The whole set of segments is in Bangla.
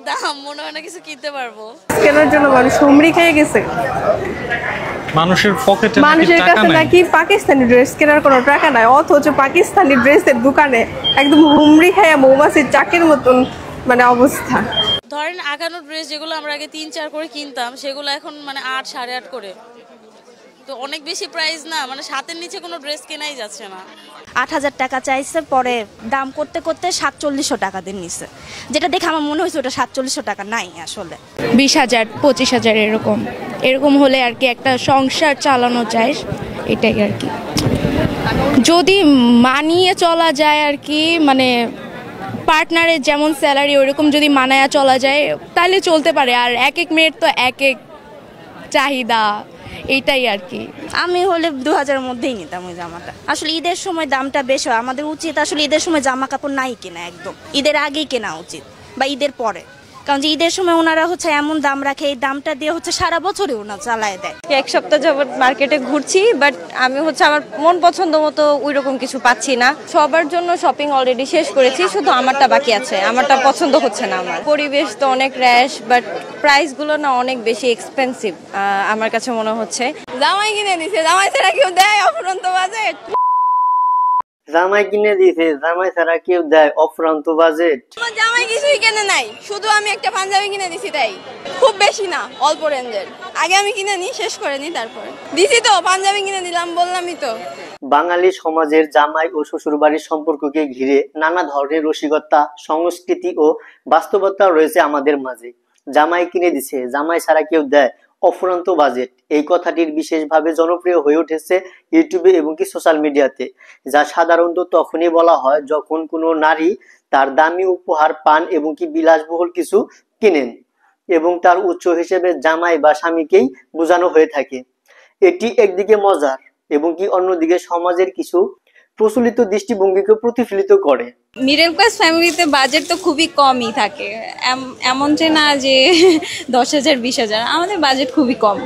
দাম মনে হয় না কিছু কিনতে পারবো। কেনার জন্য মানুষ হুমড়ি খেয়ে গেছে। মানুষের পকেটে মানুষের কাছে নাকি পাকিস্তানি ড্রেস কেনার কোনো টাকা নাই, অথচ পাকিস্তানি ড্রেসের দোকানে একদম হুমড়ি খেয়ে মৌমাছির চাকের মতন মানে অবস্থা। ধরেন আগানো ড্রেস যেগুলো আমরা আগে 3-4 করে কিনতাম সেগুলো এখন মানে 8, 8.5 করে। তো অনেক বেশি প্রাইস না, মানে 7-এর নিচে কোনো ড্রেস কেনাই যাচ্ছে না। 8,000 টাকা চাইছে, পরে দাম করতে করতে 4700 টাকা দিয়ে নিছে, যেটা দেখে আমার মনে হয়েছে ওটা 4700 টাকা নাই আসলে। 20,000 25,000 এরকম হলে আর কি একটা সংসার চালানো যায়, এটাই আর কি। যদি মানিয়ে চলা যায় আর কি, মানে পার্টনারের যেমন স্যালারি ওইরকম যদি মানায়া চলা যায় তাহলে চলতে পারে। আর এক এক মেয়ের তো এক এক চাহিদা, এইটাই আর কি। আমি হলে 2000-এর মধ্যেই নিতাম ওই জামাটা। আসলে ঈদের সময় দামটা বেশ হয়, আমাদের উচিত আসলে ঈদের সময় জামা কাপড় নাই কেনা, একদম ঈদের আগেই কেনা উচিত বা ঈদের পরে, কারণ যে ঈদের সময় ওনারা হচ্ছে এমন দাম রাখে, এই দামটা দিয়ে হচ্ছে সারা বছরে ওনারা চালায় দেয়। এক সপ্তাহ যাবত মার্কেটে ঘুরছি, বাট আমি হচ্ছে আমার মন পছন্দ মতো ওই রকম কিছু পাচ্ছি না। সবার জন্য শপিং অলরেডি শেষ করেছি, শুধু আমারটা বাকি আছে, আমারটা পছন্দ হচ্ছে না। আমার পরিবেশ তো অনেক র্যাশ, বাট প্রাইসগুলো না অনেক বেশি এক্সপেন্সিভ আমার কাছে মনে হচ্ছে। জামাই কিনে দিছে, জামাই ছাড়া কেউ দেয় অফুরন্ত বাজেট। জামাই কিনে দিয়েছে, জামাই ছাড়া কেউ দেয় অফুরন্ত বাজেট। আমার জামাই কিছুই কেনে নাই, শুধু আমি একটা পাঞ্জাবি কিনে দিছি, তাই খুব বেশি না, অল্প রেঞ্জের। আগে আমি কিনে নি, শেষ করে নি, তারপরে দিছি তো পাঞ্জাবি কিনে দিলাম, বললামই তো। বাঙালি সমাজের জামাই ও শ্বশুরবাড়ির সম্পর্ককে ঘিরে নানা ধরনের রসিকতা, সংস্কৃতি ও বাস্তবতা রয়েছে আমাদের মাঝে। জামাই কিনে দিছে, জামাই ছাড়া কেউ দেয় অফুরন্ত বাজেট, এই কথাটির বিশেষভাবে জনপ্রিয় হয়ে উঠেছে ইউটিউবে এবং কি সোশ্যাল মিডিয়াতে, যা সাধারণত তখনই বলা হয় যখন কোনো নারী তার দামি উপহার পান এবং কি বিলাসবহুল কিছু কিনেন, এবং তার উৎস হিসেবে জামাই বা স্বামীকেই বোঝানো হয়ে থাকে। এটি একদিকে মজার এবং কি অন্যদিকে সমাজের কিছু প্রচলিত দৃষ্টিভঙ্গিকে প্রতিফলিত করে। মিডল ক্লাস ফ্যামিলিতে বাজেট তো খুবই কমই থাকে, এমন যে না যে 10,000 20,000, আমাদের বাজেট খুবই কম,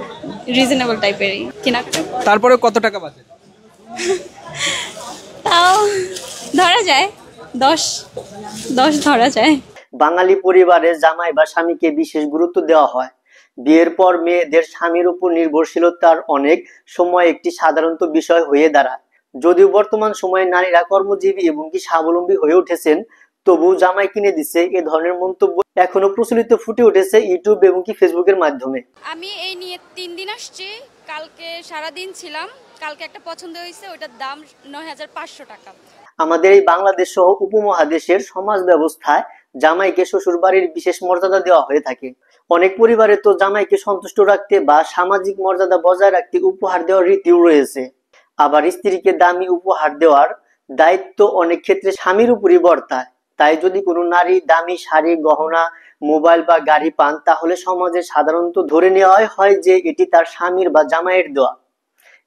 রিজনেবল টাইপেরই কেনাকাটা। তারপরে কত টাকা বাজেট? তাও ধরা যায় 10 ধরা যায়। বাঙালি পরিবারে জামাই বা স্বামীকে বিশেষ গুরুত্ব দেওয়া হয়। বিয়ের পর মেয়েদের স্বামীর উপর নির্ভরশীলতার অনেক সময় একটি সাধারণত বিষয় হয়ে দাঁড়ায়। যদিও বর্তমান সময়ে নারীরা কর্মজীবী এবং কি স্বাবলম্বী হয়ে উঠেছেন, তবু জামাই কিনে দিচ্ছে এ ধরনের মন্তব্য এখনো প্রচলিত ফুটে উঠেছে ইউটিউব এবং কি ফেসবুকের মাধ্যমে। আমি এই নিয়ে 3 দিন আসছি, কালকে সারাদিন ছিলাম, কালকে একটা পছন্দ হয়েছে, ওইটার দাম 9,500 টাকা। আমাদের এই বাংলাদেশ সহ উপমহাদেশের সমাজ ব্যবস্থায় জামাইকে শ্বশুর বাড়ির বিশেষ মর্যাদা দেওয়া হয়ে থাকে। অনেক পরিবারে তো জামাইকে সন্তুষ্ট রাখতে বা সামাজিক মর্যাদা বজায় রাখতে উপহার দেওয়ার রীতিও রয়েছে। আবার স্ত্রীকে দামি উপহার দেওয়ার দায়িত্ব অনেক ক্ষেত্রে স্বামীর উপরই বর্তায়। তাই যদি কোনো নারী দামি শাড়ি, গহনা, মোবাইল বা গাড়ি পান, তাহলে সমাজে সাধারণত ধরে নেওয়া হয় যে এটি তার স্বামীর বা জামাইয়ের দেওয়া।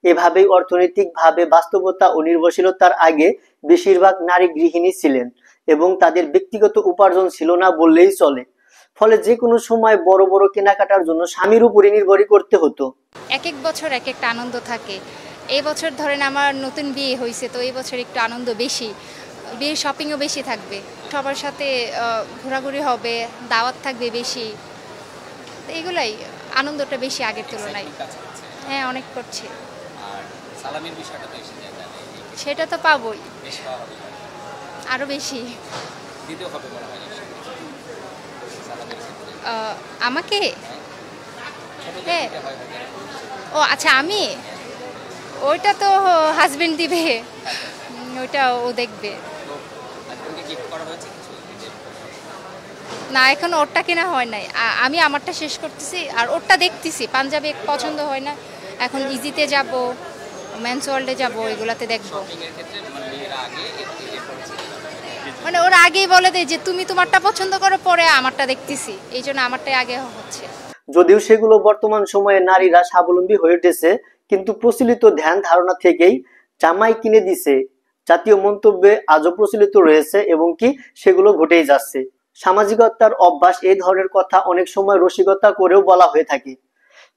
এভাবেই অর্থনৈতিকভাবে বাস্তবতা ও নির্ভরশীলতার আগে বেশিরভাগ নারী গৃহিণী ছিলেন এবং তাদের ব্যক্তিগত উপার্জন ছিল না বললেই চলে। ফলে যে কোনো সময় বড় বড় কেনাকাটার জন্য স্বামীর উপরই নির্ভরই করতে হতো। এক এক বছর এক একটা আনন্দ থাকে। এই বছর ধরেন আমার নতুন বিয়ে হয়েছে, তো এই বছর একটু আনন্দ বেশি, বিয়ের শপিংও বেশি থাকবে, সবার সাথে ঘোরাঘুরি হবে, দাওয়াত থাকবে বেশি, এইগুলাই আনন্দটা বেশি আগের তুলনায়। হ্যাঁ, অনেক করছে। সেটা তো পাবোই, আরো বেশি। আমাকে হ্যাঁ, ও আচ্ছা, আমি ওইটা তো হাজবেন্ড দিবে, ওইটা ও দেখবে না, এখন ওরটা কেনা হয় নাই, আমি আমারটা শেষ করতেছি আর ওরটা দেখতেছি। পাঞ্জাবি পছন্দ হয় না, এখন ইজিতে যাব, মেন্স ওয়ার্ল্ডে যাব, এগুলাতে দেখবো। মানে ওরা আগেই বলে দেয় যে তুমি তোমারটা পছন্দ করো, পরে আমারটা দেখতেছি, এই জন্য আমারটাই আগে হচ্ছে। যদিও সেগুলো বর্তমান সময়ে নারীরা স্বাবলম্বী হয়ে উঠেছে, কিন্তু প্রচলিত ধ্যান ধারণা থেকেই জামাই কিনে দিছে জাতীয় মন্তব্যে আজও প্রচলিত রয়েছে এবং কি সেগুলো ঘটেই যাচ্ছে। সামাজিকতার অভ্যাস এই ধরনের কথা অনেক সময় রসিকতা করেও বলা হয়ে থাকে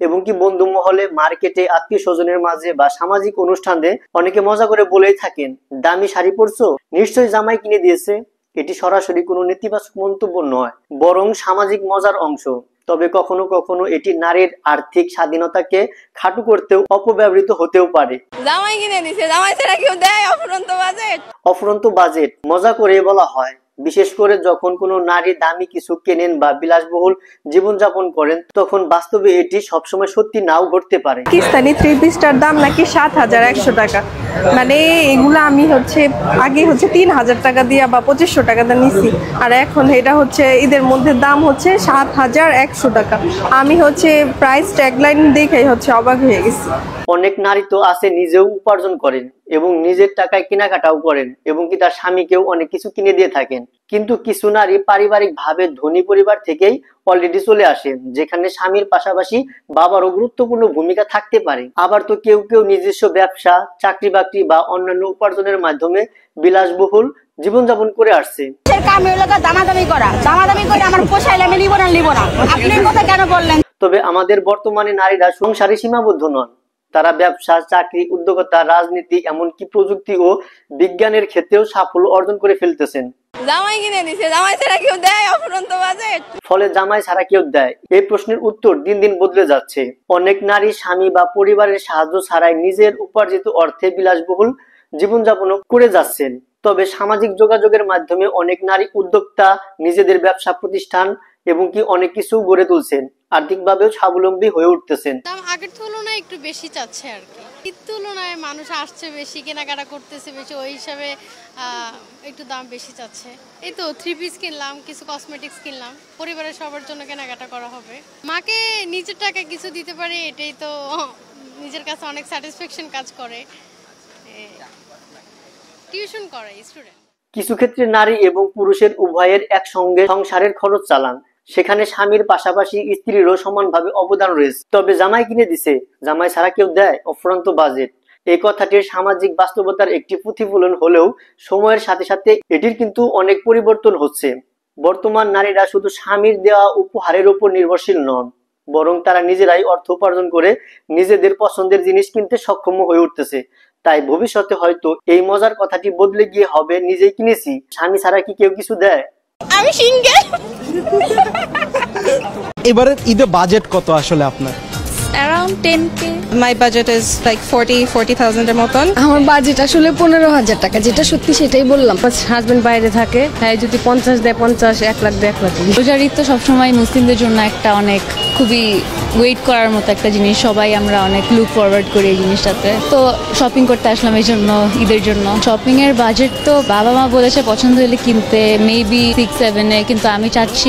এবং কি বন্ধু মহলে, মার্কেটে, আত্মীয় স্বজনের মাঝে বা সামাজিক অনুষ্ঠানে অনেকে মজা করে বলেই থাকেন, দামি শাড়ি পরছো, নিশ্চয়ই জামাই কিনে দিয়েছে। এটি সরাসরি কোনো নেতিবাচক মন্তব্য নয়, বরং সামাজিক মজার অংশ। তবে কখনো কখনো এটি নারীর আর্থিক স্বাধীনতাকে খাটো করতেও অপব্যবহৃত হতেও পারে। জামাই কিনে দিছে, জামাই ছাড়া কেউ দেয়? অফুরন্ত বাজেট। অফুরন্ত বাজেট মজা করে বলা হয়, বিশেষ করে যখন কোনো নারী দামি কিছু কেনেন বা বিলাসবহুল জীবনযাপন করেন, তখন বাস্তবে এটি সবসময় সত্যি নাও ঘটতে পারে। পাকিস্তানি 3 পিসটার দাম নাকি 7,100 টাকা। মানে এগুলা আমি আগে 3,000 টাকা দিয়ে বা 2,500 টাকা দিয়ে নিছি, আর এখন এটা ঈদের মধ্যে দাম 7,100 টাকা। আমি প্রাইস ট্যাগলাইন দেখেই অবাক হয়ে গেছি। অনেক নারী তো আছে নিজেও উপার্জন করেন এবং নিজের টাকায় কেনাকাটাও করেন এবং কি তার স্বামীকেও অনেক কিছু কিনে দিয়ে থাকেন। কিন্তু কিছু নারী পারিবারিক ভাবে ধনী পরিবার থেকেই অলরেডি চলে আসেন, যেখানে স্বামীর পাশাপাশি বাবারও গুরুত্বপূর্ণ ভূমিকা থাকতে পারে। আবার তো কেউ কেউ নিজস্ব ব্যবসা, চাকরি বাকরি বা অন্যান্য উপার্জনের মাধ্যমে বিলাসবহুল জীবনযাপন করে আসছে। তবে আমাদের বর্তমানে নারীরা সংসারে সীমাবদ্ধ নন, তারা ব্যবসা, চাকরি, উদ্যোক্তা, রাজনীতি, এমনকি প্রযুক্তি ও বিজ্ঞানের ক্ষেত্রেও সাফল্য অর্জন করে ফেলতেছেন। জামাই কিনে দিছে, জামাই ছাড়া কেউ দেয়? অফুরন্ত বাজেট। ফলে জামাই ছাড়া কেউ দেয়, এই প্রশ্নের উত্তর দিন দিন বদলে যাচ্ছে। অনেক নারী স্বামী বা পরিবারের সাহায্য ছাড়াই নিজের উপার্জিত অর্থে বিলাসবহুল জীবনযাপন করে যাচ্ছেন। তবে সামাজিক যোগাযোগের মাধ্যমে অনেক নারী উদ্যোক্তা, নিজেদের ব্যবসা প্রতিষ্ঠান এবং কি অনেক কিছু গড়ে তুলছেন, আর্থিকভাবেও স্বাবলম্বী হয়ে উঠতেছেন। দাম আগের তুলনায় একটু বেশি চাচ্ছে আর কি, এর তুলনায় মানুষ আসছে বেশি, কেনাকাটা করতেছে বেশি, ওই হিসাবে একটু দাম বেশি চাচ্ছে। এই তো 3 পিস কিনলাম, কিছু কসমেটিক্স কিনলাম, পরিবারের সবার জন্য কেনাকাটা করা হবে। মাকে নিজের টাকা কিছু দিতে পারে, এটাই তো নিজের কাছে অনেক স্যাটিসফ্যাকশন কাজ করে। টিউশন করে স্টুডেন্ট। কিছু ক্ষেত্রে নারী এবং পুরুষের উভয়ের একসঙ্গে সংসারের খরচ চালান, সেখানে স্বামীর পাশাপাশি স্ত্রীরও সমানভাবে অবদান রয়েছে। তবে জামাই কিনে দিছে, জামাই ছাড়া কেউ দেয়? অফুরন্ত বাজেট এই কথাটির সামাজিক বাস্তবতার একটি প্রতিফলন হলেও সময়ের সাথে সাথে এটির কিন্তু অনেক পরিবর্তন হচ্ছে। বর্তমান নারীরা শুধু স্বামীর দেওয়া উপহারের উপর নির্ভরশীল নন, বরং তারা নিজেরাই অর্থ উপার্জন করে নিজেদের পছন্দের জিনিস কিনতে সক্ষম হয়ে উঠতেছে। তাই ভবিষ্যতে হয়তো এই মজার কথাটি বদলে গিয়ে হবে নিজেই কিনেছি, স্বামী ছাড়া কি কেউ কিছু দেয়? আমি সিঙ্গেল। এবারের ঈদে বাজেট কত আসলে আপনার? Around 10K. My budget is like 40,000 এর মতন। আমার বাজেট আসলে 15,000 টাকা, যেটা সত্যি সেটাই বললাম। হাজবেন্ড বাইরে থাকে, হ্যাঁ যদি 50 দেয় 50, 1 লাখ দেয় 1 লাখ। রোজার ঈদ তো সবসময় মুসলিমদের জন্য একটা অনেক খুবই ওয়েট করার মতো একটা জিনিস, সবাই আমরা অনেক লুক ফরওয়ার্ড করি এই জিনিসটাতে। তো শপিং করতে আসলাম এই জন্য, ঈদের জন্য। শপিং এর বাজেট তো বাবা মা বলেছে পছন্দ হলে কিনতে, মেবি 6-7-এ, কিন্তু আমি চাচ্ছি